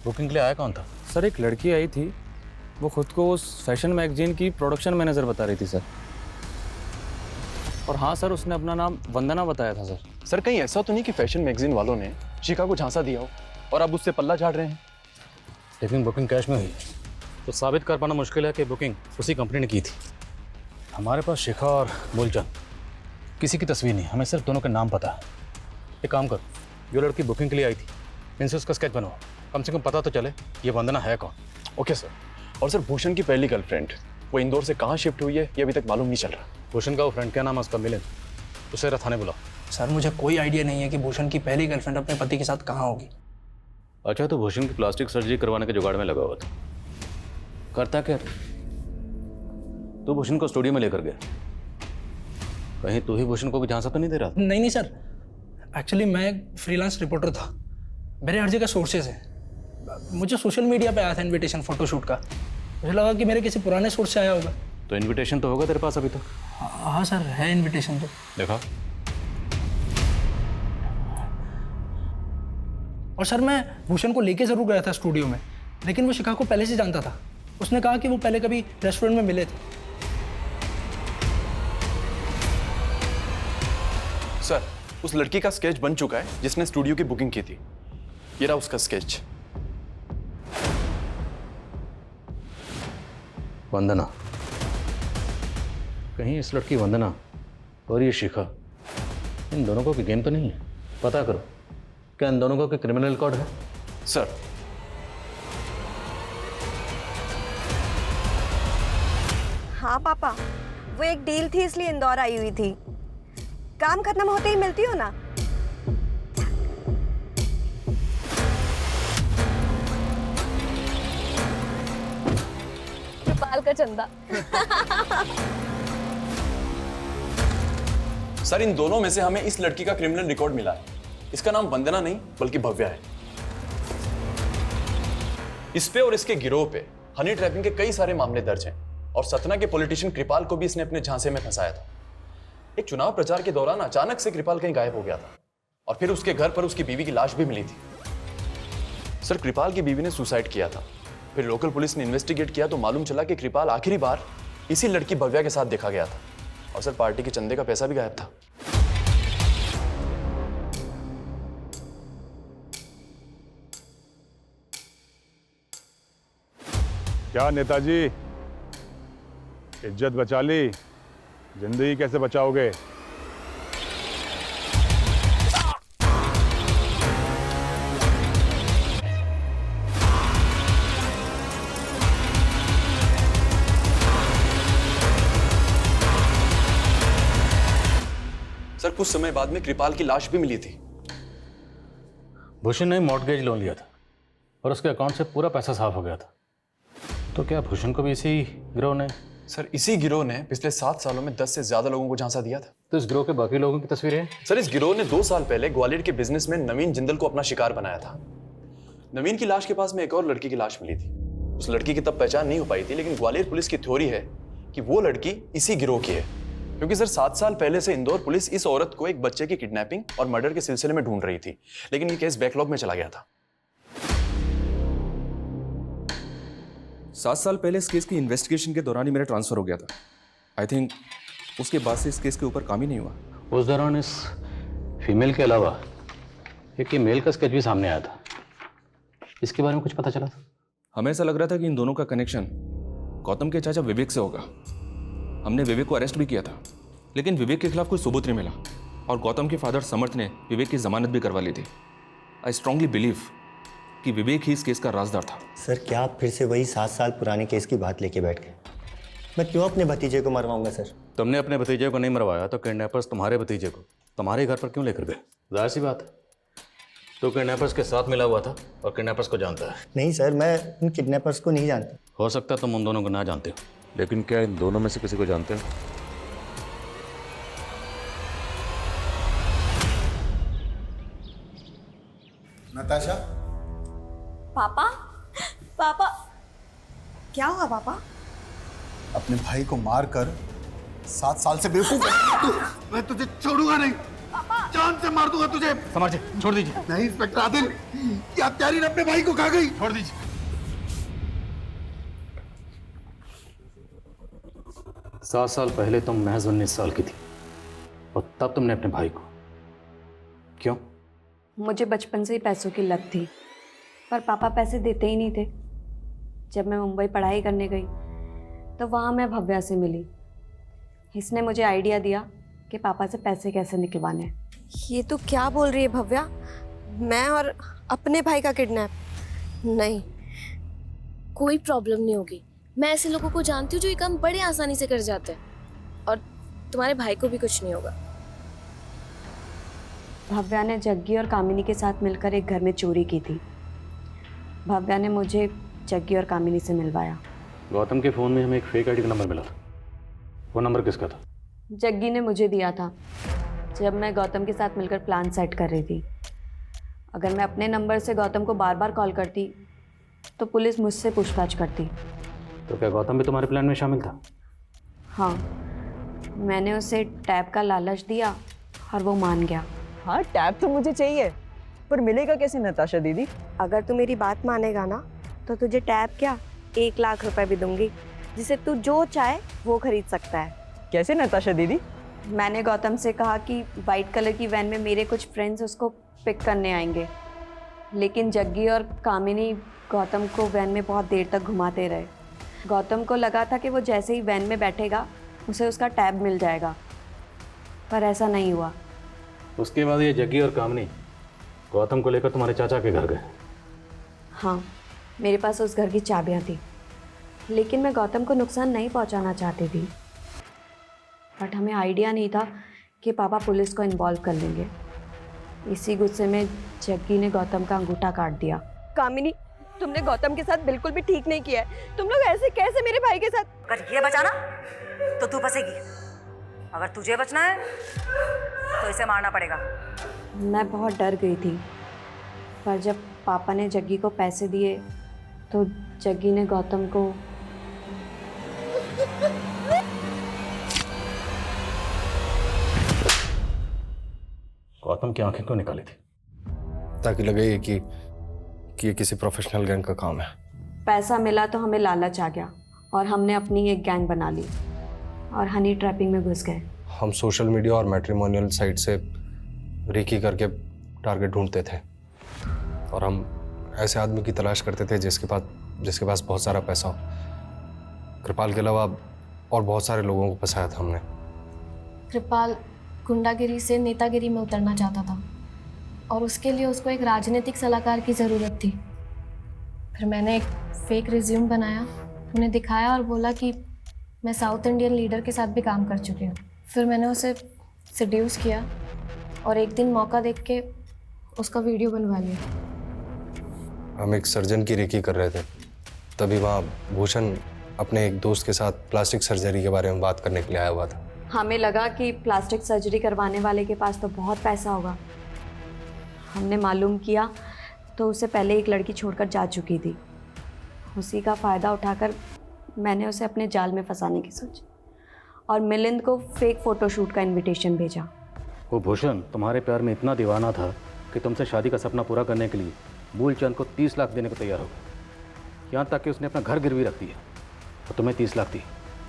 बुकिंग के लिए आया कौन था? सर एक लड़की आई थी, वो खुद को उस फैशन मैगजीन की प्रोडक्शन मैनेजर बता रही थी सर। और हाँ सर उसने अपना नाम वंदना बताया था सर। सर कहीं ऐसा तो नहीं कि फैशन मैगजीन वालों ने शिखा को झांसा दिया हो और अब उससे पल्ला झाड़ रहे हैं? लेकिन बुकिंग कैश में हुई तो साबित कर पाना मुश्किल है कि बुकिंग उसी कंपनी ने की थी। हमारे पास शिखा और मूलचंद किसी की तस्वीर नहीं, हमें सिर्फ दोनों के नाम पता है। एक काम कर, जो लड़की बुकिंग के लिए आई थी इनसे उसका स्केच बनवाओ, कम से कम पता तो चले ये वंदना है कौन। Okay sir. और सर भूषण की पहली गर्लफ्रेंड वो इंदौर से कहाँ शिफ्ट हुई है ये अभी तक मालूम नहीं चल रहा। भूषण का वो फ्रेंड क्या नाम है उसका? मिलन। उसे थाने बुलाओ। सर मुझे कोई आइडिया नहीं है कि भूषण की पहली गर्लफ्रेंड अपने पति के साथ कहाँ होगी। अच्छा तो भूषण की प्लास्टिक सर्जरी करवाने के जुगाड़ में लगा हुआ था। करता क्या तो भूषण को स्टूडियो में लेकर गया, कहीं तू ही भूषण को भी झांसा तो नहीं दे रहा? नहीं सर, एक्चुअली मैं एक फ्रीलांस रिपोर्टर था, मेरे हर जगह सोर्सेज हैं। मुझे सोशल मीडिया पे आया था इनविटेशन फोटोशूट का, मुझे लगा कि मेरे किसी पुराने सोर्स से आया होगा। तो इनविटेशन तो होगा तेरे पास अभी तक? हाँ सर है इनविटेशन तो। देखा। और सर मैं भूषण को लेके जरूर गया था स्टूडियो में, लेकिन वो शिखा को पहले से जानता था। उसने कहा कि वो पहले कभी रेस्टोरेंट में मिले थे। सर उस लड़की का स्केच बन चुका है जिसने स्टूडियो की बुकिंग की थी। ये रहा उसका स्केच। वंदना, कहीं इस लड़की वंदना और ये शिखा इन दोनों को गेम तो नहीं है? पता करो क्या इन दोनों को क्रिमिनल रिकॉर्ड है? सर हाँ पापा, वो एक डील थी इसलिए इंदौर आई हुई थी। काम खत्म होते ही मिलती हो ना। कृपाल का चंदा। सर इन दोनों में से हमें इस लड़की का क्रिमिनल रिकॉर्ड मिला है। इसका नाम वंदना नहीं बल्कि भव्या है। इस पे और इसके गिरोह पे हनी ट्रैपिंग के कई सारे मामले दर्ज हैं और सतना के पॉलिटिशियन कृपाल को भी इसने अपने झांसे में फंसाया था। एक चुनाव प्रचार के दौरान अचानक से कृपाल कहीं गायब हो गया था और फिर उसके घर पर उसकी बीवी की लाश भी मिली थी। सर कृपाल की बीवी ने सुसाइड किया था। फिर लोकल पुलिस ने इन्वेस्टिगेट किया तो मालूम चला कि कृपाल आखिरी बार इसी लड़की भव्या के साथ देखा गया था और सर पार्टी के चंदे का पैसा भी गायब था। क्या नेताजी, इज्जत बचा ली, जिंदगी कैसे बचाओगे? कुछ समय बाद में कृपाल की लाश भी मिली थी। भूषण ने मॉर्टगेज लोन लिया था और उसके अकाउंट से पूरा पैसा साफ हो गया था। तो क्या भूषण को भी इसी गिरोह ने? सर इसी गिरोह ने पिछले 7 सालों में 10 से ज्यादा लोगों को झांसा दिया था। तो इस गिरोह के बाकी लोगों की तस्वीरें? सर इस गिरोह ने 2 साल पहले ग्वालियर के बिजनेसमैन नवीन जिंदल को अपना शिकार बनाया था। नवीन की लाश के पास में एक और लड़की की लाश मिली थी। उस लड़की की तब पहचान नहीं हो पाई थी, लेकिन ग्वालियर पुलिस की थ्योरी है कि वो लड़की इसी गिरोह की है, क्योंकि सर 7 साल पहले से इंदौर पुलिस इस औरत को एक बच्चे की किडनैपिंग और मर्डर के सिलसिले में ढूंढ रही थी, लेकिन ये केस बैकलॉग में चला गया था। 7 साल पहले इस केस की इन्वेस्टिगेशन के दौरान ही मेरा ट्रांसफर हो गया था। आई थिंक उसके बाद से इस केस के ऊपर काम ही नहीं हुआ। उस दौरान इस फीमेल के अलावा एक मेल का स्केच भी सामने आया था। इसके बारे में कुछ पता चला था? हमें ऐसा लग रहा था कि इन दोनों का कनेक्शन गौतम के चाचा विवेक से होगा। हमने विवेक को अरेस्ट भी किया था, लेकिन विवेक के खिलाफ कोई सबूत नहीं मिला और गौतम के फादर समर्थ ने विवेक की जमानत भी करवा ली थी। आई स्ट्रांगली बिलीव कि विवेक ही इस केस का राजदार था। सर क्या आप फिर से वही 7 साल पुराने केस की बात लेके बैठ गए? मैं क्यों अपने भतीजे को मरवाऊंगा सर? तुमने अपने भतीजे को नहीं मरवाया तो किडनैपर्स तुम्हारे भतीजे को तुम्हारे घर पर क्यों लेकर गए? जाहिर सी बात है तो किडनैपर्स के साथ मिला हुआ था और किडनैपर्स को जानता है। नहीं सर, मैं उन किडनैपर्स को नहीं जानता। हो सकता है तुम उन दोनों को ना जानते हो, लेकिन क्या इन दोनों में से किसी को जानते हो? नताशा? पापा, पापा, क्या हुआ पापा? अपने भाई को मारकर 7 साल से बेवकूफ मैं तुझे छोड़ूंगा नहीं, जान से मार दूंगा तुझे। समझे, छोड़ दीजिए। नहीं इंस्पेक्टर आदिल, क्या हत्यारी ने अपने भाई को खा गई। छोड़ दीजिए। 7 साल पहले तुम महज 19 साल की थी और तब तुमने अपने भाई को क्यों? मुझे बचपन से ही पैसों की लत थी, पर पापा पैसे देते ही नहीं थे। जब मैं मुंबई पढ़ाई करने गई तो वहाँ मैं भव्या से मिली। इसने मुझे आइडिया दिया कि पापा से पैसे कैसे निकलवाने हैं। ये तो क्या बोल रही है भव्या? मैं और अपने भाई का किडनैप? नहीं, कोई प्रॉब्लम नहीं होगी। मैं ऐसे लोगों को जानती हूँ जो ये काम बड़े आसानी से कर जाते हैं, और तुम्हारे भाई को भी कुछ नहीं होगा। भव्या ने जग्गी और कामिनी के साथ मिलकर एक घर में चोरी की थी। भव्या ने मुझे जग्गी और कामिनी से मिलवाया। गौतम के फ़ोन में हमें एक फेक आईडी का नंबर मिला था। वो नंबर किसका था? जग्गी ने मुझे दिया था जब मैं गौतम के साथ मिलकर प्लान सेट कर रही थी। अगर मैं अपने नंबर से गौतम को बार बार कॉल करती तो पुलिस मुझसे पूछताछ करती। तो क्या गौतम भी तुम्हारे प्लान में शामिल था? हाँ, मैंने उसे टैब का लालच दिया और वो मान गया। हाँ, टैब तो मुझे चाहिए, पर मिलेगा कैसे नताशा दीदी? अगर तू मेरी बात मानेगा ना तो तुझे टैब क्या 1 लाख रुपए भी दूंगी, जिसे तू जो चाहे वो खरीद सकता है। कैसे नताशा दीदी? मैंने गौतम से कहा कि वाइट कलर की वैन में मेरे कुछ फ्रेंड्स उसको पिक करने आएंगे, लेकिन जग्गी और कामिनी गौतम को वैन में बहुत देर तक घुमाते रहे। गौतम को लगा था कि वो जैसे ही वैन में बैठेगा उसे उसका टैब मिल जाएगा, पर ऐसा नहीं हुआ। उसके बाद ये जग्गी और कामिनी गौतम को लेकर तुम्हारे चाचा के घर गए? हाँ, मेरे पास उस घर की चाबियाँ थी, लेकिन मैं गौतम को नुकसान नहीं पहुंचाना चाहती थी। बट हमें आइडिया नहीं था कि पापा पुलिस को इन्वॉल्व कर लेंगे। इसी गुस्से में जग्गी ने गौतम का अंगूठा काट दिया। कामिनी, तुमने गौतम के साथ बिल्कुल भी ठीक नहीं किया है। तुम लोग ऐसे कैसे मेरे भाई के साथ? अगर ये बचाना तो तू बचेगी, अगर तुझे बचना है तो इसे मारना पड़ेगा। मैं बहुत डर गई थी, पर जब पापा ने जग्गी को पैसे दिए तो जग्गी ने गौतम को गौतम की आंखें क्यों निकाली थी? ताकि लगे कि ये किसी प्रोफेशनल गैंग का काम है। पैसा मिला तो हमें लालच आ गया और हमने अपनी एक गैंग बना ली और हनी ट्रैपिंग में घुस गए। हम सोशल मीडिया और मैट्रिमोनियल साइट से रेकी करके टारगेट ढूंढते थे और हम ऐसे आदमी की तलाश करते थे जिसके पास बहुत सारा पैसा हो। कृपाल के अलावा और बहुत सारे लोगों को फंसाया था हमने। कृपाल गुंडागिरी से नेतागिरी में उतरना चाहता था और उसके लिए उसको एक राजनीतिक सलाहकार की ज़रूरत थी। फिर मैंने एक फेक रिज्यूम बनाया, उन्हें दिखाया और बोला कि मैं साउथ इंडियन लीडर के साथ भी काम कर चुकी हूँ। फिर मैंने उसे सेड्यूस किया और एक दिन मौका देख के उसका वीडियो बनवा लिया। हम एक सर्जन की रेकी कर रहे थे, तभी वहाँ भूषण अपने एक दोस्त के साथ प्लास्टिक सर्जरी के बारे में बात करने के लिए आया हुआ था। हमें लगा कि प्लास्टिक सर्जरी करवाने वाले के पास तो बहुत पैसा होगा। हमने मालूम किया तो उसे पहले एक लड़की छोड़कर जा चुकी थी। उसी का फ़ायदा उठाकर मैंने उसे अपने जाल में फंसाने की सोची और मिलिंद को फेक फ़ोटोशूट का इनविटेशन भेजा। वो भूषण तुम्हारे प्यार में इतना दीवाना था कि तुमसे शादी का सपना पूरा करने के लिए मूलचंद को 30 लाख देने को तैयार हो गया। यहाँ तक कि उसने अपना घर गिरवी रख दिया और तुम्हें 30 लाख दिए,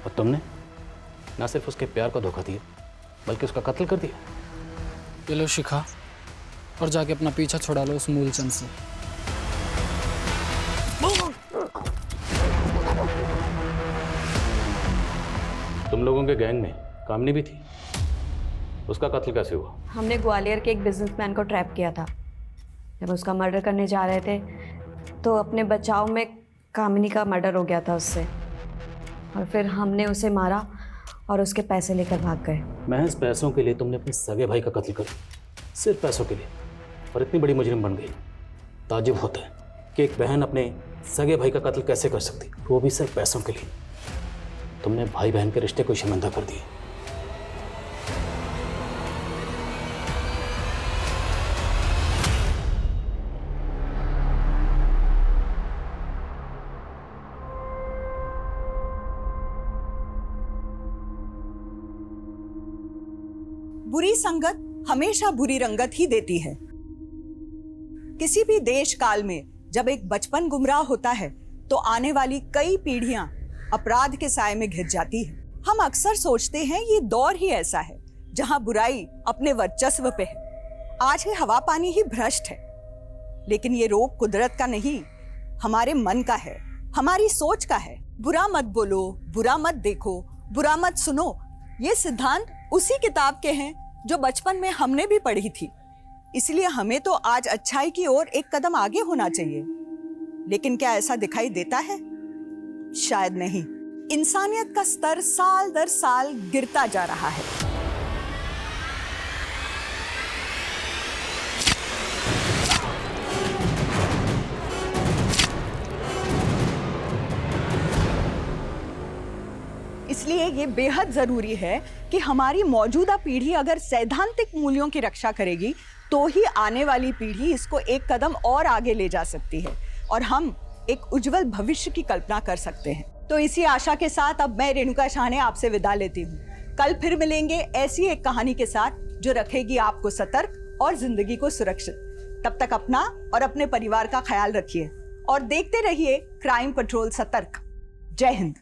और तुमने ना सिर्फ उसके प्यार को धोखा दिया बल्कि उसका कत्ल कर दिया। ये लो शिखा, और जाके अपना पीछा छुड़ा लो उस मूलचंद से। तुम लोगों के गैंग में कामनी भी थी, उसका कत्ल कैसे हुआ? हमने ग्वालियर के एक बिजनेसमैन को ट्रैप किया था। जब उसका मर्डर करने जा रहे थे तो अपने बचाव में कामिनी का मर्डर हो गया था उससे, और फिर हमने उसे मारा और उसके पैसे लेकर भाग गए। महज पैसों के लिए तुमने अपने सगे भाई का कत्ल कर, सिर्फ पैसों के लिए, और इतनी बड़ी मुजरिम बन गई। ताज्जुब होता है कि एक बहन अपने सगे भाई का कत्ल कैसे कर सकती, वो भी सिर्फ पैसों के लिए। तुमने भाई बहन के रिश्ते को शर्मिंदा कर दिए। बुरी संगत हमेशा बुरी रंगत ही देती है। किसी भी देश काल में जब एक बचपन गुमराह होता है तो आने वाली कई पीढ़ियां अपराध के साए में घिर जाती है। हम अक्सर सोचते हैं ये दौर ही ऐसा है जहां बुराई अपने वर्चस्व पे है। आज ये हवा पानी ही भ्रष्ट है, लेकिन ये रोग कुदरत का नहीं, हमारे मन का है, हमारी सोच का है। बुरा मत बोलो, बुरा मत देखो, बुरा मत सुनो, ये सिद्धांत उसी किताब के हैं जो बचपन में हमने भी पढ़ी थी। इसलिए हमें तो आज अच्छाई की ओर एक कदम आगे होना चाहिए। लेकिन क्या ऐसा दिखाई देता है? शायद नहीं। इंसानियत का स्तर साल दर साल गिरता जा रहा है। इसलिए ये बेहद जरूरी है कि हमारी मौजूदा पीढ़ी अगर सैद्धांतिक मूल्यों की रक्षा करेगी तो ही आने वाली पीढ़ी इसको एक कदम और आगे ले जा सकती है और हम एक उज्जवल भविष्य की कल्पना कर सकते हैं। तो इसी आशा के साथ अब मैं रेणुका शाहने आपसे विदा लेती हूँ। कल फिर मिलेंगे ऐसी एक कहानी के साथ जो रखेगी आपको सतर्क और जिंदगी को सुरक्षित। तब तक अपना और अपने परिवार का ख्याल रखिए और देखते रहिए क्राइम पेट्रोल सतर्क। जय हिंद।